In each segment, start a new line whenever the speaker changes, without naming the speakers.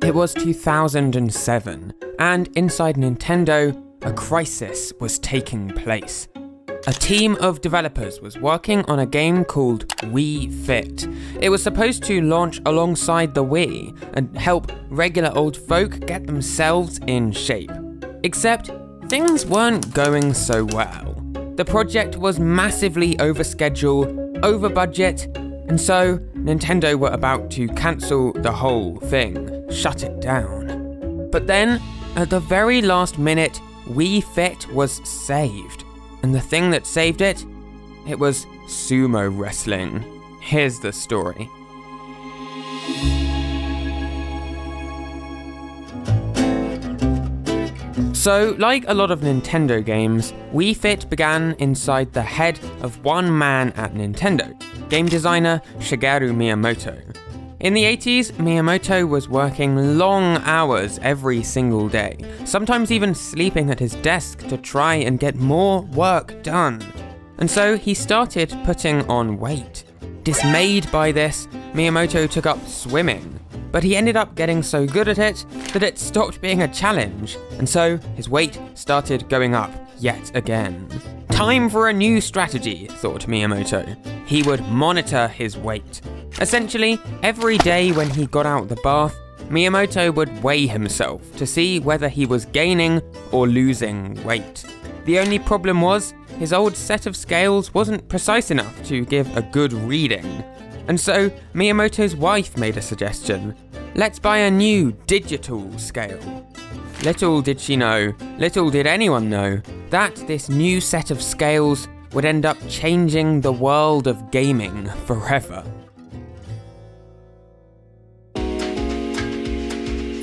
It was 2007, and inside Nintendo, a crisis was taking place. A team of developers was working on a game called Wii Fit. It was supposed to launch alongside the Wii and help regular old folk get themselves in shape. Except, things weren't going so well. The project was massively over schedule, over budget, and so Nintendo were about to cancel the whole thing, shut it down. But then, at the very last minute, Wii Fit was saved. And the thing that saved it? It was sumo wrestling. Here's the story. So, like a lot of Nintendo games, Wii Fit began inside the head of one man at Nintendo, game designer Shigeru Miyamoto. In the 80s, Miyamoto was working long hours every single day, sometimes even sleeping at his desk to try and get more work done. And so he started putting on weight. Dismayed by this, Miyamoto took up swimming, but he ended up getting so good at it that it stopped being a challenge, and so his weight started going up yet again. Time for a new strategy, thought Miyamoto. He would monitor his weight. Essentially, every day when he got out the bath, Miyamoto would weigh himself to see whether he was gaining or losing weight. The only problem was, his old set of scales wasn't precise enough to give a good reading. And so, Miyamoto's wife made a suggestion. Let's buy a new digital scale. Little did she know, little did anyone know, that this new set of scales would end up changing the world of gaming forever.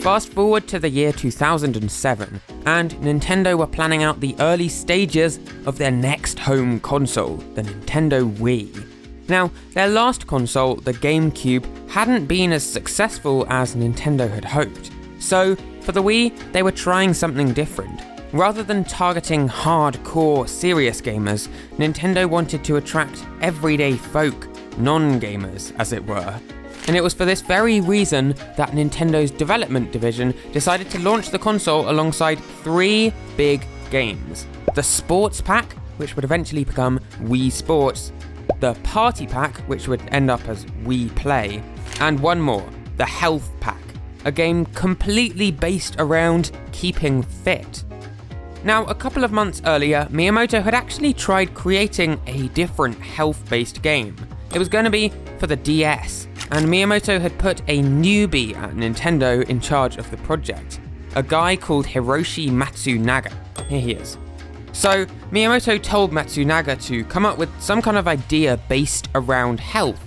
Fast forward to the year 2007, and Nintendo were planning out the early stages of their next home console, the Nintendo Wii. Now, their last console, the GameCube, hadn't been as successful as Nintendo had hoped. So, for the Wii, they were trying something different. Rather than targeting hardcore, serious gamers, Nintendo wanted to attract everyday folk, non-gamers, as it were. And it was for this very reason that Nintendo's development division decided to launch the console alongside 3 big games. The Sports Pack, which would eventually become Wii Sports, the Party Pack, which would end up as Wii Play, and one more, the Health Pack, a game completely based around keeping fit. Now, a couple of months earlier, Miyamoto had actually tried creating a different health-based game. It was going to be for the DS, and Miyamoto had put a newbie at Nintendo in charge of the project, a guy called Hiroshi Matsunaga. Here he is. So, Miyamoto told Matsunaga to come up with some kind of idea based around health.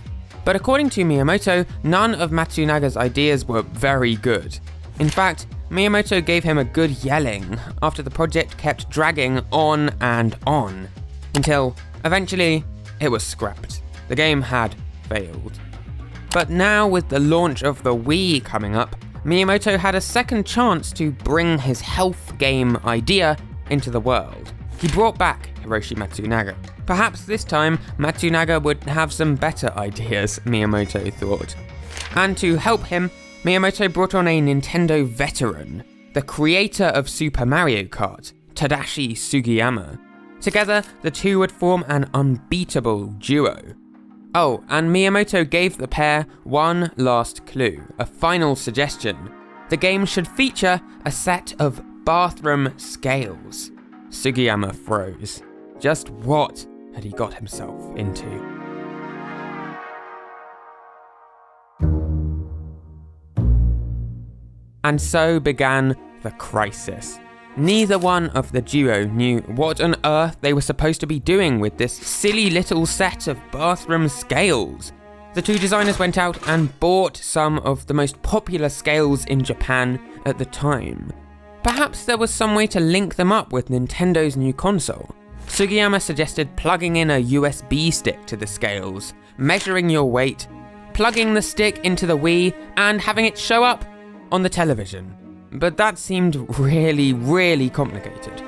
But according to Miyamoto, none of Matsunaga's ideas were very good. In fact, Miyamoto gave him a good yelling after the project kept dragging on and on, until eventually it was scrapped. The game had failed. But now with the launch of the Wii coming up, Miyamoto had a second chance to bring his health game idea into the world. He brought back Hiroshi Matsunaga. Perhaps this time, Matsunaga would have some better ideas, Miyamoto thought. And to help him, Miyamoto brought on a Nintendo veteran, the creator of Super Mario Kart, Tadashi Sugiyama. Together, the two would form an unbeatable duo. Oh, and Miyamoto gave the pair one last clue, a final suggestion. The game should feature a set of bathroom scales. Sugiyama froze. Just what had he got himself into? And so began the crisis. Neither one of the duo knew what on earth they were supposed to be doing with this silly little set of bathroom scales. The two designers went out and bought some of the most popular scales in Japan at the time. Perhaps there was some way to link them up with Nintendo's new console. Sugiyama suggested plugging in a USB stick to the scales, measuring your weight, plugging the stick into the Wii, and having it show up on the television. But that seemed really complicated.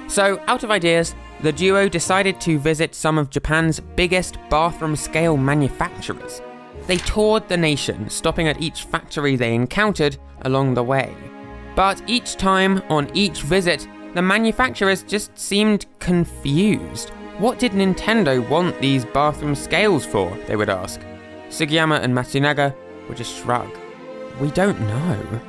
So, out of ideas, the duo decided to visit some of Japan's biggest bathroom scale manufacturers. They toured the nation, stopping at each factory they encountered along the way. But each time, on each visit, the manufacturers just seemed confused. What did Nintendo want these bathroom scales for, they would ask. Sugiyama and Matsunaga would just shrug. We don't know.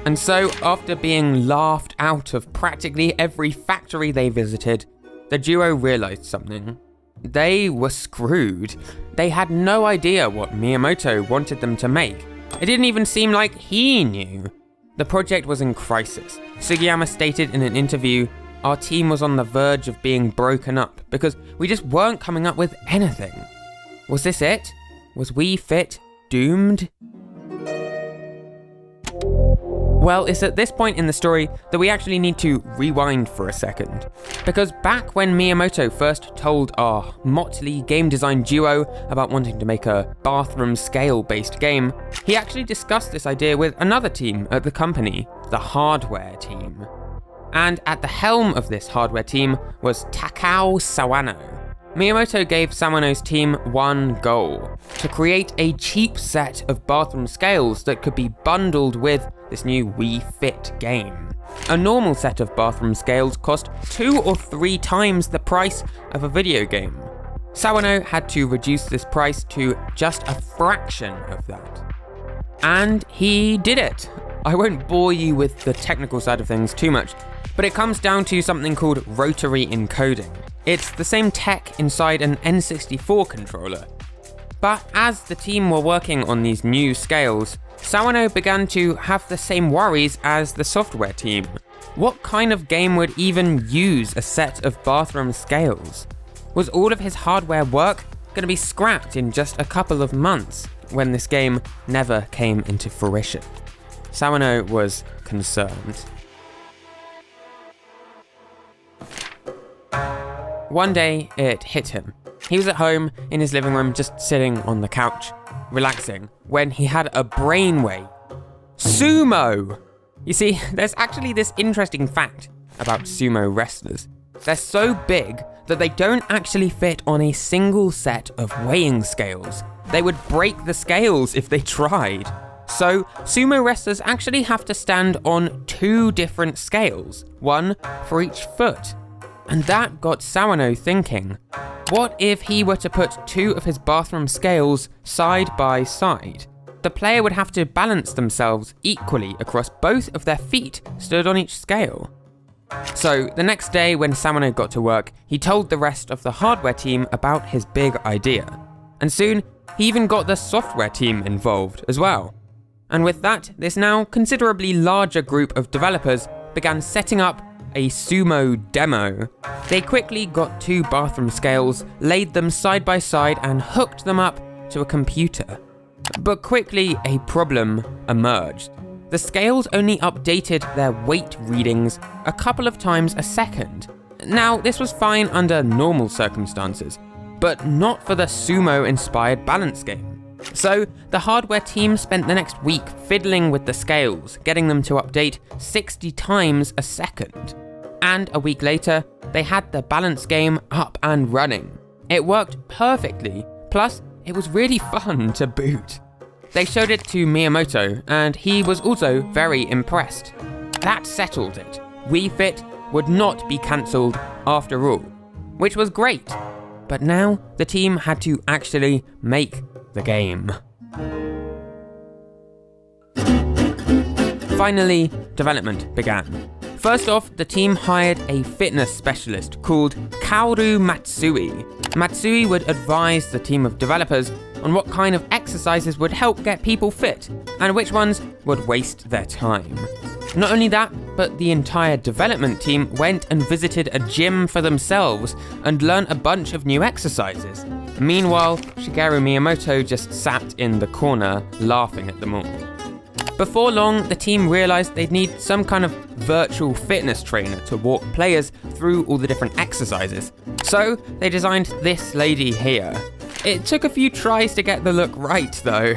And so, after being laughed out of practically every factory they visited, the duo realized something. They were screwed. They had no idea what Miyamoto wanted them to make. It didn't even seem like he knew. The project was in crisis. Sugiyama stated in an interview, "Our team was on the verge of being broken up because we just weren't coming up with anything." Was this it? Was Wii Fit doomed? Well, it's at this point in the story that we actually need to rewind for a second. Because back when Miyamoto first told our motley game design duo about wanting to make a bathroom scale-based game, he actually discussed this idea with another team at the company, the hardware team. And at the helm of this hardware team was Takao Sawano. Miyamoto gave Sawano's team one goal: to create a cheap set of bathroom scales that could be bundled with this new Wii Fit game. A normal set of bathroom scales cost 2 or 3 times the price of a video game. Sawano had to reduce this price to just a fraction of that. And he did it. I won't bore you with the technical side of things too much, but it comes down to something called rotary encoding. It's the same tech inside an N64 controller. But as the team were working on these new scales, Sawano began to have the same worries as the software team. What kind of game would even use a set of bathroom scales? Was all of his hardware work going to be scrapped in just a couple of months when this game never came into fruition? Sawano was concerned. One day, it hit him. He was at home in his living room, just sitting on the couch, relaxing, when he had a brainwave. Sumo! You see, there's actually this interesting fact about sumo wrestlers. They're so big that they don't actually fit on a single set of weighing scales. They would break the scales if they tried. So, sumo wrestlers actually have to stand on 2 different scales, one for each foot. And that got Sawano thinking, what if he were to put 2 of his bathroom scales side by side? The player would have to balance themselves equally across both of their feet stood on each scale. So the next day when Sawano got to work, he told the rest of the hardware team about his big idea. And soon, he even got the software team involved as well. And with that, this now considerably larger group of developers began setting up a sumo demo. They quickly got 2 bathroom scales, laid them side by side and hooked them up to a computer. But quickly a problem emerged. The scales only updated their weight readings a couple of times a second. Now, this was fine under normal circumstances, but not for the sumo-inspired balance game. So, the hardware team spent the next week fiddling with the scales, getting them to update 60 times a second. And a week later, they had the balance game up and running. It worked perfectly, plus it was really fun to boot. They showed it to Miyamoto, and he was also very impressed. That settled it. Wii Fit would not be cancelled after all, which was great. But now, the team had to actually make the game. Finally, development began. First off, the team hired a fitness specialist called Kaoru Matsui. Matsui would advise the team of developers on what kind of exercises would help get people fit, and which ones would waste their time. Not only that, but the entire development team went and visited a gym for themselves and learned a bunch of new exercises. Meanwhile, Shigeru Miyamoto just sat in the corner, laughing at them all. Before long, the team realized they'd need some kind of virtual fitness trainer to walk players through all the different exercises. So, they designed this lady here. It took a few tries to get the look right, though.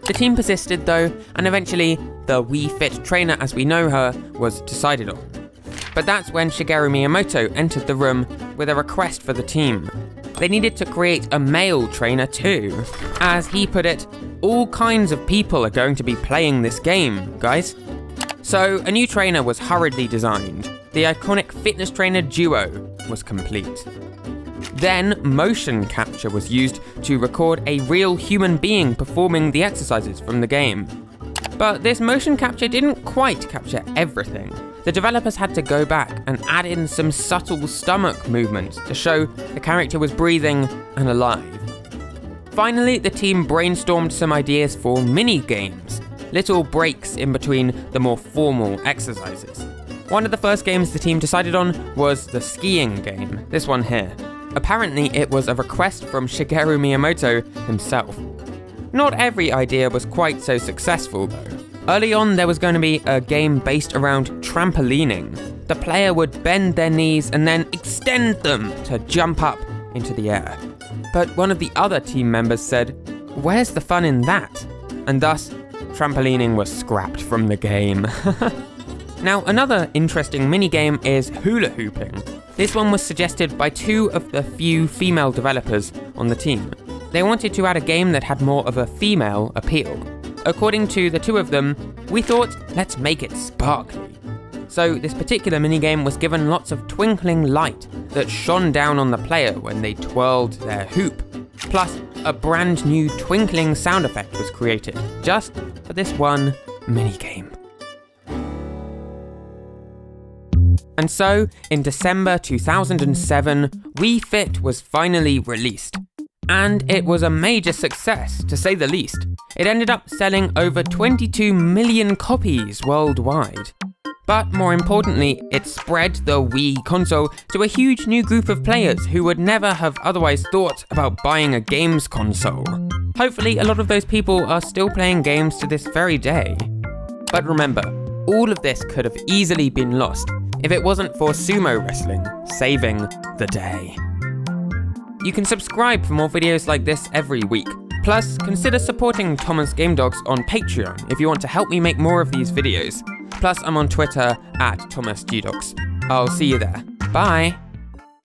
The team persisted, though, and eventually, the Wii Fit trainer as we know her was decided on. But that's when Shigeru Miyamoto entered the room with a request for the team. They needed to create a male trainer too. As he put it, all kinds of people are going to be playing this game, guys. So a new trainer was hurriedly designed. The iconic fitness trainer duo was complete. Then motion capture was used to record a real human being performing the exercises from the game. But this motion capture didn't quite capture everything. The developers had to go back and add in some subtle stomach movements to show the character was breathing and alive. Finally, the team brainstormed some ideas for mini-games, little breaks in between the more formal exercises. One of the first games the team decided on was the skiing game, this one here. Apparently, it was a request from Shigeru Miyamoto himself. Not every idea was quite so successful though. Early on, there was going to be a game based around trampolining. The player would bend their knees and then extend them to jump up into the air. But one of the other team members said, "Where's the fun in that?" And thus, trampolining was scrapped from the game. Now, another interesting minigame is hula hooping. This one was suggested by two of the few female developers on the team. They wanted to add a game that had more of a female appeal. According to the two of them, we thought, let's make it sparkly. So this particular minigame was given lots of twinkling light that shone down on the player when they twirled their hoop. Plus, a brand new twinkling sound effect was created, just for this one minigame. And so, in December 2007, Wii Fit was finally released. And it was a major success, to say the least. It ended up selling over 22 million copies worldwide. But more importantly, it spread the Wii console to a huge new group of players who would never have otherwise thought about buying a games console. Hopefully, a lot of those people are still playing games to this very day. But remember, all of this could have easily been lost if it wasn't for sumo wrestling saving the day. You can subscribe for more videos like this every week. Plus, consider supporting Thomas Game Dogs on Patreon if you want to help me make more of these videos. Plus, I'm on Twitter @ThomasGdogs. I'll see you there. Bye!